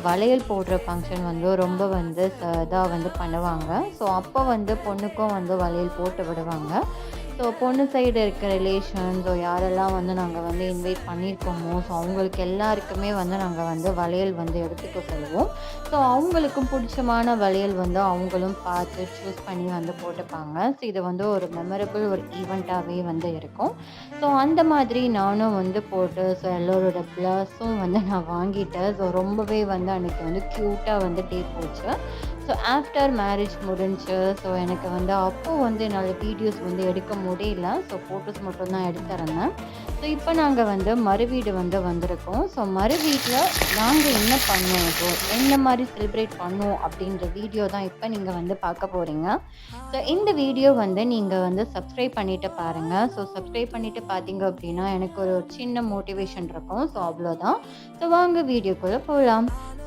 வளையல் போடுற ஃபங்ஷன் வந்து ரொம்ப வந்து இதா வந்து பண்ணுவாங்க. ஸோ அப்போ வந்து பொண்ணுக்கும் வந்து வளையல் போட்டு விடுவாங்க. ஸோ பொண்ணு சைடு இருக்க ரிலேஷன்ஸோ யாரெல்லாம் வந்து நாங்க வந்து இன்வைட் பண்ணியிருக்கோமோ, ஸோ அவங்களுக்கு எல்லாருக்குமே வந்து நாங்க வந்து வளையல் வந்து எடுத்துக்க சொல்லுவோம். ஸோ அவங்களுக்கும் புடிச்சமான வளையல் வந்து அவங்களும் பார்த்து சூஸ் பண்ணி வந்து போட்டுப்பாங்க. ஸோ இது வந்து ஒரு மெமரபிள் ஒரு ஈவென்ட்டாவே வந்து இருக்கும். ஸோ அந்த மாதிரி நானும் வந்து போட்டு, ஸோ எல்லோரோட பிளஸும் வந்து நான் வாங்கிட்டேன். ஸோ ரொம்பவே வந்து அன்னைக்கு வந்து க்யூட்டா வந்து டே போச்சு. ஸோ ஆஃப்டர் மேரேஜ் முடிஞ்சுச்சு. ஸோ எனக்கு வந்து அப்போ வந்து என்னால வீடியோஸ் வந்து எடுக்க முடியல. ஸோ ஃபோட்டோஸ் மட்டும் தான் எடுத்திருந்தேன். ஸோ இப்போ நாங்க வந்து மறுவீடு வந்து வந்திருக்கோம். ஸோ மறுவீட்ல நாங்க என்ன பண்ணோம், ஸோ என்ன மாரி செலிப்ரேட் பண்ணோம் அப்படின்ற வீடியோ தான் இப்ப நீங்க வந்து பார்க்க போறீங்க. ஸோ இந்த வீடியோ வந்து நீங்க வந்து சப்ஸ்கிரைப் பண்ணிட்டு பாருங்க. ஸோ சப்ஸ்கிரைப் பண்ணிட்டு பார்த்தீங்க அப்படின்னா, எனக்கு ஒரு சின்ன மோட்டிவேஷன் இருக்கும். ஸோ அவ்வளோதான். ஸோ வாங்க வீடியோக்குள்ள போலாம். ஸோ